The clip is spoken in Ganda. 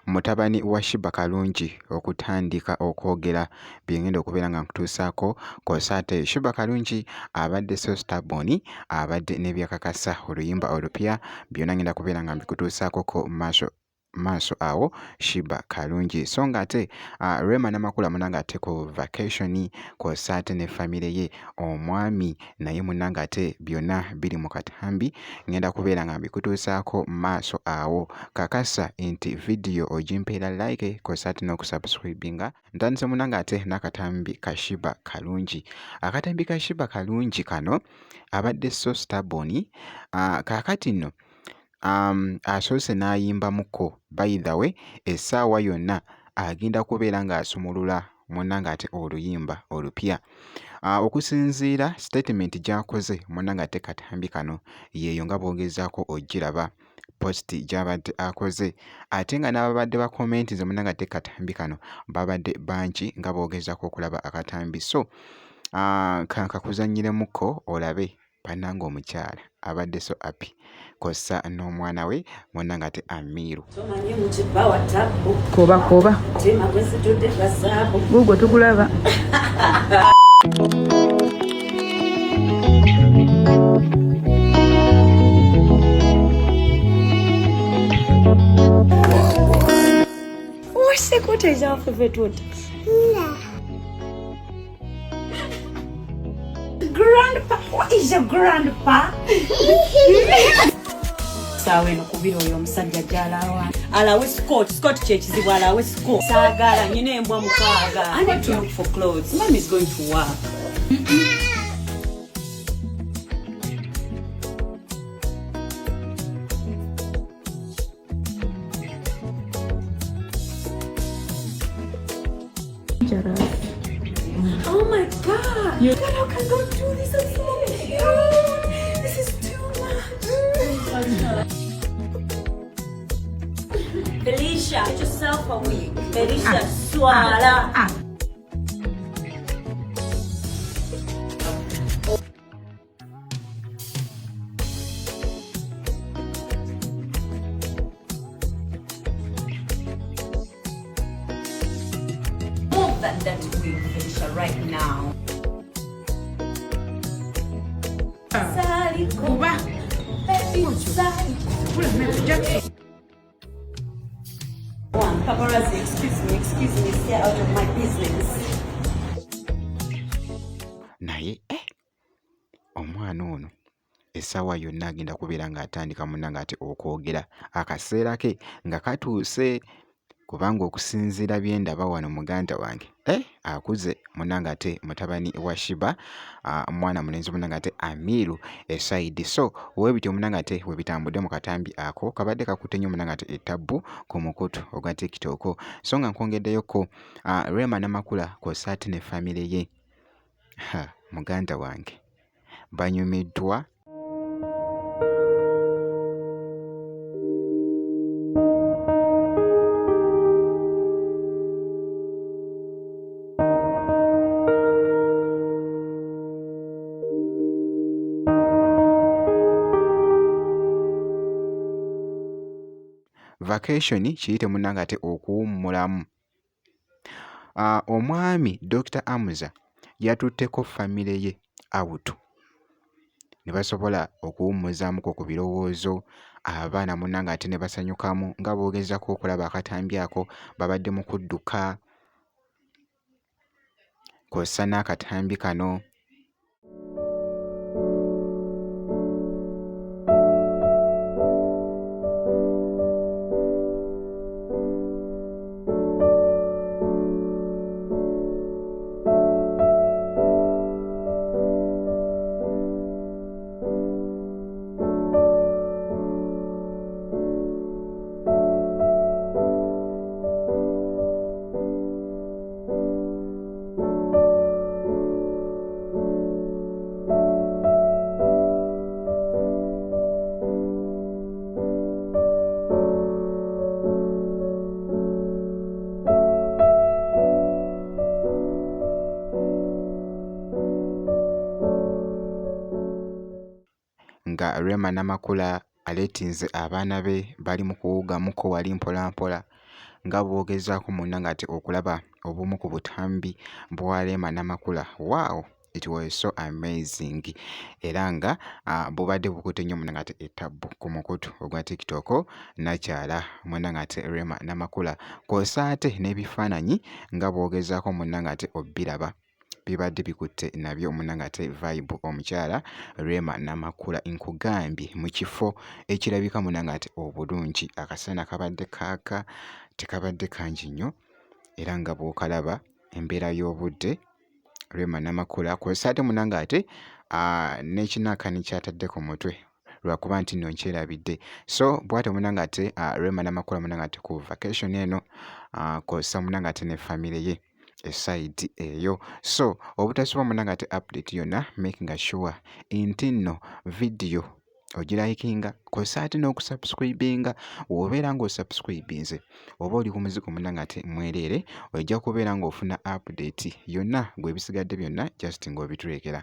mutabani wa Sheebah Karungi okutandika okwogera bye ngenda okubeera nga nkutuusaako kw'ossa ate Sheebah Karungi abadde so stubborn, abadde n'ebyakakasa oluyimba olupya byonna ngenda kubeera nga mbikutuusaako maaso awo Sheebah Karungi so nga ate Rema Namakula munanga ate ku vacation kw'ossa ate ne famire ye omwami naye munanga ate byonna biri mu katambi ngenda kubeera nga mbikutuusaako maaso awo kakasa nti vidiyo ogimpeera like kw'ossa ate n'okusubscribinga ntandise munanga ate n'akatambi ka Sheebah Karungi. Akatambi ka Sheebah Karungi kano abadde so stubborn kaakati nno asoose n'ayimbamuko by the way essaawa yonna agenda kubeera ng'asumulula munnanga ate oluyimba olupya okusinziira statement gy'akoze munnanga ate katambi kano yeeyo nga bw'ogezaako ogiraba post gy'abadde akoze ate nga n'ababadde ba comment ze munnanga ate katambi kano babadde bangi nga bw'ogezaako okulaba akatambi so kakuzannyiremuko olabe bannanga omukyala abadde so happy kw'ossa n'omwana we munnanga ate Amiru koba gugwo tugulaba What is your favorite word? Grandpa. What is your grandpa? Sawe no kubira oyo omusajja gy'alawa alawe Scott kyekizibu alawe Scott saagala nyina embwa mukaaga. I need to look for clothes. Mom is going to work. Oh my God! God, how can God do this? I'm so cute. This is too much. Felicia, get yourself a wig. Felicia, swallow. Move that wig, Felicia, right now. Kuba. Paparazzi, excuse me, stay out of my business. Naye omwana ono essaawa yonna agenda kubeera ng'atandika munnanga ate okwogera akaseera ke nga katuuse kubanga okusinziira bye ndaba wano muganda wange akuze munnanga ate mutabani wa Sheebah mwana mulenzi munnanga ate Amiru esaidi so webityo munnanga ate webitambudde mu katambi ako kabadde kakutte nnyo munnanga ate ettabbu ku mukutu ogwa TikTok so nga nkwongeddeyoko Rema Namakula kw'ossa ate ne famire ye muganda wange banyumiddwa. Vacation kiyite munnanga ate okuwummulamu. Omwami Dr. Amuza yatutteko famire ye awutu ne basobola okuwummuzaamuko ku birowoozo abaana munnanga ate ne basanyukamu nga bw'ogezaako okulaba akatambi ako babadde mu kudduka kw'ossa n'akatambi kano. nga Rema Namakula aleetinze abaana be bali mu kuwugamuko wali mpola mpola nga bwogezaako munna ng'ate okulaba obumu ku butambi bwa Rema Namakula. Wow, it was so amazing. Era nga bubadde bukutte nnyo munna ng'ate ettabbu ku mukutu ogwa TikTok nakyala munna ng'ate Rema Namakula, kw'ossa ate n'ebifaananyi nga bwogezaako munna ng'ate obbiraba bibadde bikutte nabyo munna ng'ate vibe omukyala Rema Namakula. Nkugambye mu kifo ekirabika munna ng'ate obulungi, akasana kabadde kaaka, tekabadde kangi nnyo, era nga bw'okalaba embeera y'obudde Rema Namakula kw'ossa ate munna ng'ate n'ekinaakani ky'atadde ku mutwe lwakuba nti nno nkyerabidde. So bw'atyo munna ng'ate Rema Namakula munna ng'ate ku vacation eno, kw'ossa munna ng'ate ne family ye eside eyo. So obutasuba munna ng'ate update yonna, making sure nti nno video ogirayikinga, kw'ossa ate n'okusubscribinga. W'obeera ng'osubscribinze oba oli ku muzigo munna ng'ate mwereere, ojja kubeera ng'ofuna update yonna gwe bisigadde byonna just ng'obituleekera.